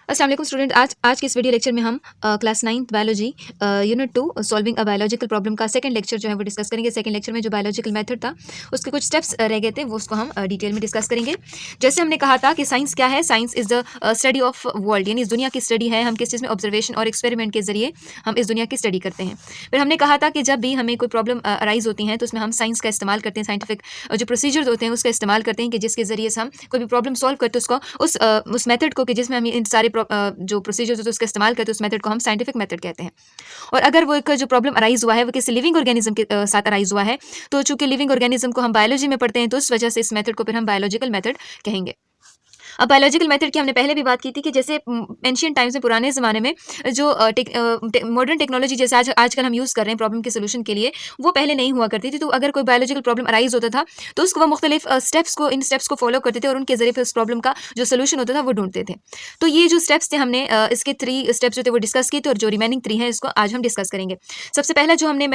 अस्सलाम वालेकुम स्टूडेंट। आज के इस वीडियो लेक्चर में हम class 9th biology unit 2 solving a biological problem का सेकंड लेक्चर जो है वो डिस्कस करेंगे। सेकंड लेक्चर में जो बायोलॉजिकल मेथड था उसके कुछ स्टेप्स रह गए थे, वो उसको हम डिटेल में डिस्कस करेंगे। जैसे हमने कहा था कि साइंस क्या है, science is the study of world, यानी इस दुनिया की स्टडी है। हम किस चीज़ में ऑब्जर्वेशन और एक्सपेरिमेंट के जरिए हम इस दुनिया की स्टडी करते हैं। फिर हमने कहा था कि जब भी हमें कोई प्रॉब्लम अराइज होती है तो उसमें हम साइंस का इस्तेमाल करते हैं, साइंटिफिक जो प्रोसीजर्स होते हैं उसका इस्तेमाल करते हैं कि जिसके जरिए से हम कोई भी प्रॉब्लम सॉल्व करते हैं उसको उस मेथड को कि जिसमें हम इन सारे जो प्रोसीजर्स होते हैं उसका इस्तेमाल करते हैं, उस मेथड को हम साइंटिफिक मेथड कहते हैं। और अगर वो एक जो प्रॉब्लम अराइज हुआ है वो किसी लिविंग ऑर्गेनिज्म के साथ अराइज हुआ है, तो चूंकि लिविंग ऑर्गेनिज्म को हम बायोलॉजी में पढ़ते हैं तो उस वजह से इस मेथड को फिर हम बायोलॉजिकल मेथड कहेंगे। अब बायोलॉजिकल मेथड की हमने पहले भी बात की थी कि जैसे एंशिएंट टाइम्स में, पुराने ज़माने में जो मॉडर्न टेक्नोलॉजी जैसे आजकल हम यूज़ कर रहे हैं प्रॉब्लम के सोल्यूशन के लिए, वो पहले नहीं हुआ करती थी। तो अगर कोई बायोलॉजिकल प्रॉब्लम अराइज होता था तो उसको वो मुख्तलिफ इन स्टेप्स को फॉलो करते थे और उनके जरिए फिर उस प्रॉब्लम का जो सोल्यूशन होता था वो ढूंढते थे। तो ये जो स्टेप्स थे हमने इसके 3 स्टेप्स जो थे वो डिस्कस किए थे, और जो रिमेनिंग 3 है इसको आज हम डिस्कस करेंगे। सबसे पहला जो हमने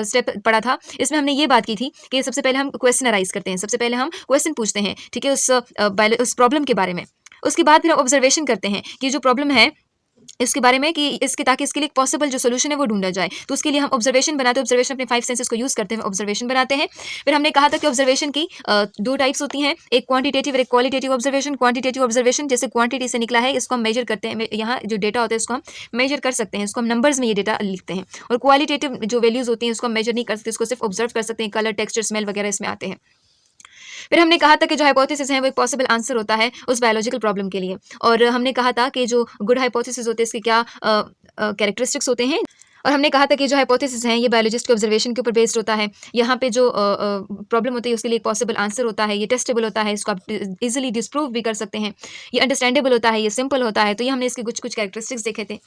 स्टेप पढ़ा था, इसमें हमने ये बात की थी कि सबसे पहले हम क्वेश्चन अराइज करते हैं, सबसे पहले हम क्वेश्चन पूछते हैं, ठीक है, उस प्रॉब्लम के बारे में। उसके बाद फिर हम ऑब्जर्वेशन करते हैं कि जो प्रॉब्लम है इसके बारे में, कि ताकि इसके लिए एक पॉसिबल जो सोल्यूशन है वो ढूंढा जाए। तो उसके लिए हम ऑब्जर्वेशन बनाते हैं, ऑब्जर्वेशन अपने 5 सेंसेस को यूज़ करते हुए ऑब्जर्वेशन बनाते हैं। फिर हमने कहा था कि ऑब्जर्वेशन की 2 टाइप्स होती हैं, एक क्वांटिटेटिव और एक क्वालिटेटिव ऑब्जर्वेशन। क्वांटिटेटिव ऑब्जर्वेशन जैसे क्वांटिटी से निकला है, इसको हम मेजर करते हैं, यहाँ जो डेटा होता है इसको हम मेजर कर सकते हैं, इसको हम नंबर्स में ये डेटा लिखते हैं। और क्वालिटेटिव जो वैल्यूज होती हैं उसको हम मेजर नहीं कर सकते, इसको सिर्फ ऑब्जर्व कर सकते हैं, कलर, टेक्सचर, स्मेल वगैरह इसमें आते हैं। फिर हमने कहा था कि जो हाइपोथेसिस है वो एक पॉसिबल आंसर होता है उस बायोलॉजिकल प्रॉब्लम के लिए। और हमने कहा था कि जो गुड हाइपोथेसिस होते हैं इसके क्या कैरेक्टरिस्टिक्स होते हैं। और हमने कहा था कि जो हाइपोथेसिस हैं ये बायोलॉजिस्ट के ऑब्जर्वेशन के ऊपर बेस्ड होता है। यहाँ पे जो प्रॉब्लम होती है उसके लिए एक पॉसिबल आंसर होता है, ये टेस्टेबल होता है, इसको आप इजीली डिस्प्रूव भी कर सकते हैं, ये अंडरस्टैंडेबल होता है, ये सिंपल होता है। तो ये हमने इसके कुछ कुछ कैरेक्टरिस्टिक्स देखे थे।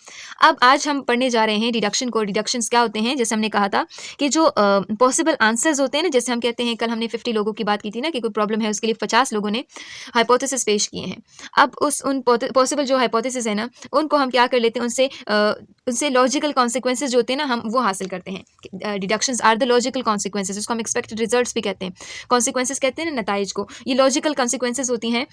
अब आज हम पढ़ने जा रहे हैं डिडक्शन को। डिडक्शंस क्या होते हैं, जैसे हमने कहा था कि जो पॉसिबल आंसर्स होते हैं ना, जैसे हम कहते हैं, कल हमने 50 लोगों की बात की थी ना कि कोई प्रॉब्लम है उसके लिए 50 लोगों ने हाइपोथेसिस पेश किए हैं। अब उन पॉसिबल जो हाइपोथेसिस है ना, उनको हम क्या कर लेते हैं, उनसे लॉजिकल कॉन्सिक्वेंसेज जो होते हैं ना, हम वो हासिल करते हैं। Deductions are the logical consequences, उसको हम एक्सपेक्टेड रिजल्ट्स भी कहते हैं। कॉन्सिक्वेंसेज कहते हैं ना नताइज को, ये लॉजिकल कॉन्सिक्वेंसेज होती हैं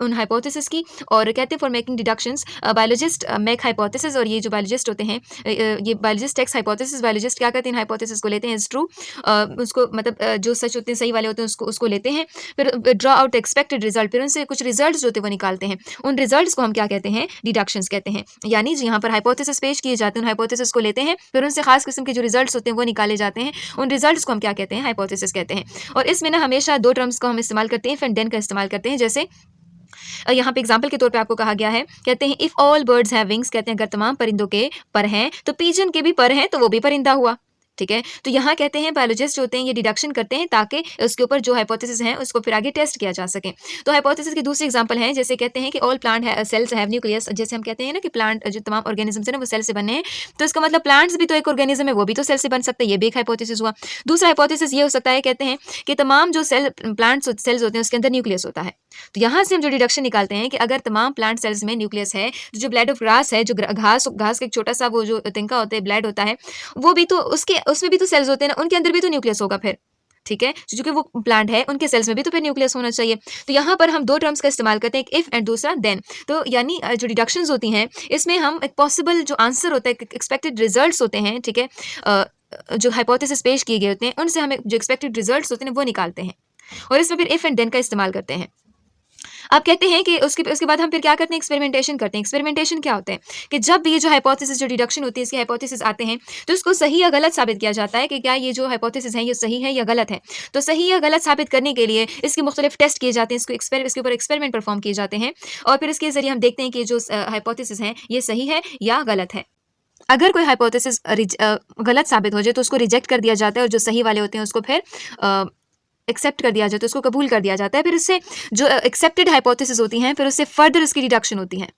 उन हाइपोथेसिस की। और कहते हैं for making deductions biologist make hypothesis, और ये जो बायोलॉजिस्ट होते हैं ये बायोलॉजिस्ट टेक्स हाइपोथेसिस, बायोलॉजिस्ट क्या करते हैं, हाइपोथेसिस को लेते हैं इज ट्रू, उसको मतलब जो सच होते हैं, सही वाले होते हैं, उसको लेते हैं। फिर ड्रॉ आउट एक्सपेक्टेड रिजल्ट, फिर उनसे कुछ रिजल्ट्स जो होते हैं वो निकालते हैं। उन रिजल्ट्स को हम क्या कहते हैं, डिडक्शंस कहते हैं। यानी यहाँ पर हाइपोथेसिस पेश किए जाते हैं, उन हाइपोथेसिस को लेते हैं, फिर उनसे खास किस्म के जो रिजल्ट्स होते हैं वो निकाले जाते हैं। उन रिजल्ट्स को हम क्या कहते हैं, हाइपोथेसिस कहते हैं। और इसमें ना हमेशा 2 टर्म्स को हम इस्तेमाल करते हैं, इफ एंड देन का इस्तेमाल करते हैं। जैसे यहाँ पे एग्जाम्पल के तौर पे आपको कहा गया है, कहते हैं if all birds have wings, कहते हैं अगर तमाम परिंदों के पर हैं तो पिजन के भी पर हैं तो वो भी परिंदा हुआ। ठीक है, तो यहाँ कहते हैं बायोलॉजिस्ट होते हैं ये डिडक्शन करते हैं ताकि उसके ऊपर जो हाइपोथेसिस है उसको फिर आगे टेस्ट किया जा सके। तो हाइपोथेसिस की दूसरी एग्जांपल है, जैसे कहते हैं कि all plant cells have nucleus, जैसे हम कहते हैं ना कि प्लांट जो तमाम ऑर्गेनिज्म है ना वो सेल से बने हैं, तो इसका मतलब प्लांट्स भी तो एक ऑर्गेनिज्म है, वो भी तो सेल से बन सकते हैं, ये भी एक हाइपोथेसिस हुआ। दूसरा हाइपोथेसिस ये हो सकता है, कहते हैं कि तमाम जो प्लांट्स सेल्स होते हैं उसके अंदर न्यूक्लियस होता है। तो यहाँ से हम जो डिडक्शन निकालते हैं कि अगर तमाम प्लांट सेल्स में न्यूक्लियस है, तो जो ब्लेड ऑफ ग्रास है, जो घास का एक छोटा सा वो जो तिनका होता है, ब्लेड होता है, वो भी तो उसमें भी तो सेल्स होते हैं ना, उनके अंदर भी तो न्यूक्लियस होगा फिर। ठीक है, क्योंकि वो प्लांट है उनके सेल्स में भी तो फिर न्यूक्लियस होना चाहिए। तो यहाँ पर हम 2 टर्म्स का इस्तेमाल करते हैं, एक इफ एंड दूसरा देन। तो यानी जो डिडक्शंस होती हैं इसमें हम एक पॉसिबल जो आंसर होता है, एक्सपेक्टेड रिजल्ट्स होते हैं, ठीक है, जो हाइपोथेसिस पेश किए गए होते हैं उनसे हमें जो एक्सपेक्टेड रिजल्ट्स होते हैं वो निकालते हैं, और इसमें फिर इफ एंड देन का इस्तेमाल करते हैं। आप कहते हैं कि उसके बाद हम फिर क्या करते हैं, एक्सपेरिमेंटेशन करते हैं। एक्सपेरिमेंटेशन क्या होता है कि जब भी ये जो हाइपोथेसिस जो डिडक्शन होती है इसके हाइपोथेसिस आते हैं तो इसको सही या गलत साबित किया जाता है कि क्या ये जो हाइपोथेसिस है ये सही है या गलत है। तो सही या गलत साबित करने के लिए इसके मुख्तलिफ टेस्ट किए जाते हैं, इसके ऊपर एक्सपेरिमेंट परफॉर्म किए जाते हैं, और फिर इसके जरिए हम देखते हैं कि जो हाइपोथेसिस है ये सही है या गलत है। अगर कोई हाइपोथेसिस गलत साबित हो जाए तो उसको रिजेक्ट कर दिया जाता है, और जो सही वाले होते हैं उसको फिर एक्सेप्ट कर दिया जाता है, उसको कबूल कर दिया जाता है। फिर इससे जो एक्सेप्टेड हाइपोथेसिस होती हैं फिर उससे फर्दर उसकी डिडक्शन होती है,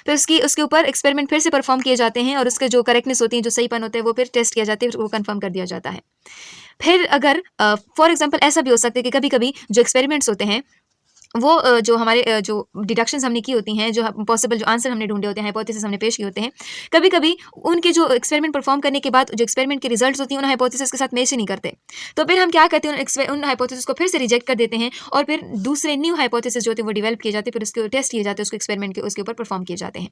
फिर उसके ऊपर एक्सपेरिमेंट फिर से परफॉर्म किए जाते हैं, और उसके जो करेक्टनेस होती है, जो सहीपन होते हैं वो फिर टेस्ट किया जाता है, फिर वो कंफर्म कर दिया जाता है। फिर अगर फॉर एग्जांपल ऐसा भी हो सकता है कि कभी कभी जो एक्सपेरिमेंट्स होते हैं वो जो हमारे जो डिडक्शंस हमने की होती हैं, जो पॉसिबल जो आंसर हमने ढूँढे होते हैं, हाइपोथेसिस हमने पेश किए होते हैं, कभी-कभी उनके जो एक्सपेरिमेंट परफॉर्म करने के बाद जो एक्सपेरिमेंट के रिजल्ट्स होती हैं, उन हाइपोथेसिस के साथ मैच ही नहीं करते। तो फिर हम क्या करते हैं, उन हाइपोथेसिस को फिर से रिजेक्ट कर देते हैं और फिर दूसरे न्यू हाइपोथेसिस जो होते हैं वो डेवलप किए जाते हैं, फिर उसके टेस्ट किए जाते हैं, उसको एक्सपेरिमेंट के उसके ऊपर परफॉर्म किए जाते हैं।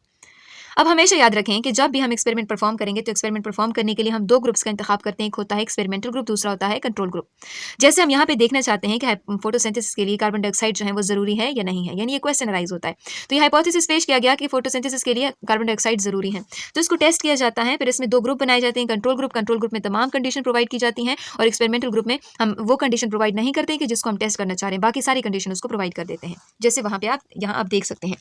अब हमेशा याद रखें कि जब भी हम एक्सपेरिमेंट परफॉर्म करेंगे तो एक्सपेरिमेंट परफॉर्म करने के लिए हम 2 ग्रुप्स का इंतखाब करते हैं। एक होता है एक्सपेरिमेंटल ग्रुप, दूसरा होता है कंट्रोल ग्रुप। जैसे हम यहाँ पे देखना चाहते हैं कि फोटोसिंथेसिस के लिए कार्बन डाइऑक्साइड जो है वो ज़रूरी है या नहीं है, यानी ये क्वेश्चन अराइज होता है। तो ये हाइपोथेसिस पेश किया गया कि फोटोसिंथेसिस के लिए कार्बन डाइऑक्साइड ज़रूरी है, तो इसको टेस्ट किया जाता है। फिर इसमें 2 ग्रुप बनाए जाते हैं, कंट्रोल ग्रुप में तमाम कंडीशन प्रोवाइड की जाती हैं और एक्सपेरिमेंटल ग्रुप में हम वो कंडीशन प्रोवाइड नहीं करते कि जिसको हम टेस्ट करना चाह रहे हैं, बाकी सारी कंडीशन उसको प्रोवाइड कर देते हैं। जैसे वहाँ पे आप यहाँ आप देख सकते हैं।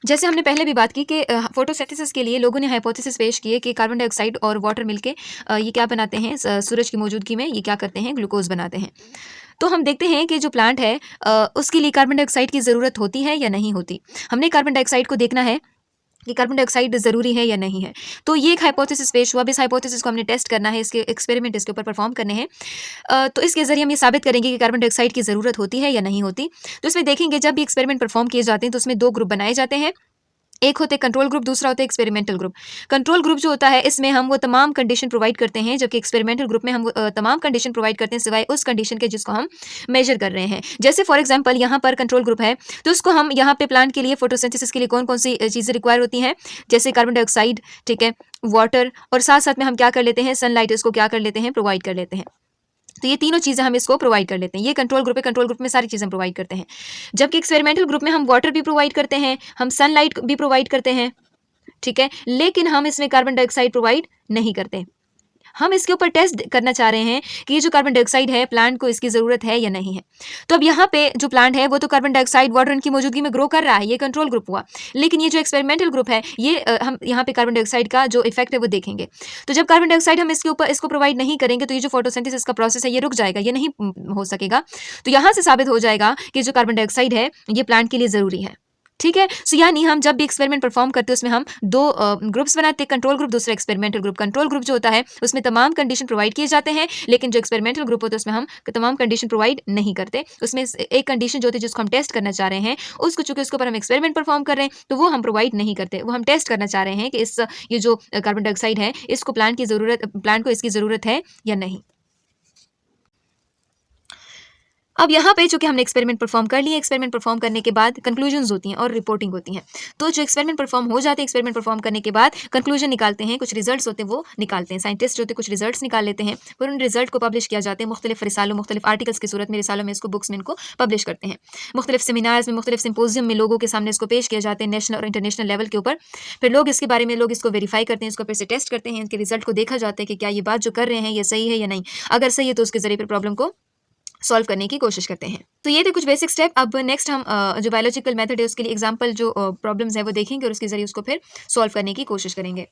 जैसे हमने पहले भी बात की कि फोटोसिंथेसिस के लिए लोगों ने हाइपोथेसिस पेश किए कि कार्बन डाइऑक्साइड और वाटर मिलके ये क्या बनाते हैं, सूरज की मौजूदगी में ये क्या करते हैं, ग्लूकोज बनाते हैं। तो हम देखते हैं कि जो प्लांट है उसके लिए कार्बन डाइऑक्साइड की ज़रूरत होती है या नहीं होती। हमने कार्बन डाइऑक्साइड को देखना है कि कार्बन डाइऑक्साइड ज़रूरी है या नहीं है। तो ये एक हाइपोथेसिस पेश हुआ, अब इस हाइपोथेसिस को हमने टेस्ट करना है, इसके एक्सपेरिमेंट इसके ऊपर परफॉर्म करने हैं। तो इसके ज़रिए हम ये साबित करेंगे कि कार्बन डाइऑक्साइड की ज़रूरत होती है या नहीं होती। तो इसमें देखेंगे जब भी एक्सपेरिमेंट परफॉर्म किए जाते हैं तो उसमें 2 ग्रुप बनाए जाते हैं। एक होते हैं कंट्रोल ग्रुप, दूसरा होता है एक्सपेरिमेंटल ग्रुप। कंट्रोल ग्रुप जो होता है इसमें हम वो तमाम कंडीशन प्रोवाइड करते हैं, जबकि एक्सपेरिमेंटल ग्रुप में हम वो तमाम कंडीशन प्रोवाइड करते हैं सिवाय उस कंडीशन के जिसको हम मेजर कर रहे हैं। जैसे फॉर एग्जांपल यहाँ पर कंट्रोल ग्रुप है, तो उसको हम यहाँ पे प्लांट के लिए फोटोसिंथेसिस के लिए कौन-कौन सी चीज़ें रिक्वायर होती हैं, जैसे कार्बन डाइऑक्साइड, ठीक है, वाटर और साथ-साथ में हम क्या कर लेते हैं, सनलाइट इसको क्या कर लेते हैं, प्रोवाइड कर लेते हैं। तो ये तीनों चीज़ें हम इसको प्रोवाइड कर लेते हैं। ये कंट्रोल ग्रुप है, कंट्रोल ग्रुप में सारी चीज़ें प्रोवाइड करते हैं। जबकि एक्सपेरिमेंटल ग्रुप में हम वाटर भी प्रोवाइड करते हैं, हम सनलाइट भी प्रोवाइड करते हैं, ठीक है, लेकिन हम इसमें कार्बन डाइऑक्साइड प्रोवाइड नहीं करते। हम इसके ऊपर टेस्ट करना चाह रहे हैं कि ये जो कार्बन डाइऑक्साइड है प्लांट को इसकी ज़रूरत है या नहीं है। तो अब यहाँ पे जो प्लांट है वो तो कार्बन डाइऑक्साइड वाटर इनकी मौजूदगी में ग्रो कर रहा है, ये कंट्रोल ग्रुप हुआ। लेकिन ये जो एक्सपेरिमेंटल ग्रुप है ये हम यहाँ पे कार्बन डाइऑक्साइड का जो इफेक्ट है वो देखेंगे। तो जब कार्बन डाइऑक्साइड हम इसके ऊपर इसको प्रोवाइड नहीं करेंगे तो ये जो फोटोसिंथेसिस का प्रोसेस है ये रुक जाएगा, ये नहीं हो सकेगा। तो यहाँ से साबित हो जाएगा कि जो कार्बन डाइऑक्साइड है ये प्लांट के लिए ज़रूरी है। ठीक है, सो यानी हम जब भी एक्सपेरिमेंट परफॉर्म करते हैं उसमें हम 2 ग्रुप्स बनाते हैं, कंट्रोल ग्रुप, दूसरा एक्सपेरिमेंटल ग्रुप। कंट्रोल ग्रुप जो होता है उसमें तमाम कंडीशन प्रोवाइड किए जाते हैं, लेकिन जो एक्सपेरिमेंटल ग्रुप होता है उसमें हम तमाम कंडीशन प्रोवाइड नहीं करते। उसमें एक कंडीशन जो होती है जिसको हम टेस्ट करना चाह रहे हैं, उसको चूंकि उसके ऊपर हम एक्सपेरिमेंट परफॉर्म कर रहे हैं तो वो हम प्रोवाइड नहीं करते। वो हम टेस्ट करना चाह रहे हैं कि ये जो कार्बन डाइऑक्साइड है इसको प्लांट को इसकी ज़रूरत है या नहीं। अब यहाँ पे चूंकि हमने एक्सपेरिमेंट परफॉर्म कर लिए, एक्सपेरिमेंट परफॉर्म करने के बाद कंक्लूजन्स होती हैं और रिपोर्टिंग होती हैं। तो जो एक्सपेरिमेंट परफॉर्म हो जाते हैं, एक्सपेरिमेंट परफॉर्म करने के बाद कंक्लूजन निकालते हैं, कुछ रिजल्ट्स होते हैं वो निकालते हैं। साइंटिस्ट जो होते हैं कुछ रिजल्ट्स निकाल लेते हैं, फिर उन रिजल्ट को पब्लिश किया जाते हैं मुख्तलिफ रिसालों, मुख्तलिफ आर्टिकल्स की सूरत में, रिसालों में इसको, बुक्स में इनको पब्लिश करते हैं। मुख्तलिफ सेमिनार्स में, मुख्तलिफ सिम्पोजियम में लोगों के सामने इसको पेश किया जाते हैं, नेशनल और इंटरनेशनल लेवल के ऊपर। फिर लोग इसके बारे में इसको वेरीफाई करते हैं, इसको फिर से टेस्ट करते हैं, इनके रिजल्ट को देखा जाता है कि क्या ये बात जो कर रहे हैं ये सही है या नहीं। अगर सही है तो उसके जरिए फिर प्रॉब्लम को सॉल्व करने की कोशिश करते हैं। तो ये थे कुछ बेसिक स्टेप। अब नेक्स्ट हम जो बायोलॉजिकल मेथड है उसके लिए एग्जांपल जो प्रॉब्लम्स है वो देखेंगे और उसके जरिए उसको फिर सॉल्व करने की कोशिश करेंगे।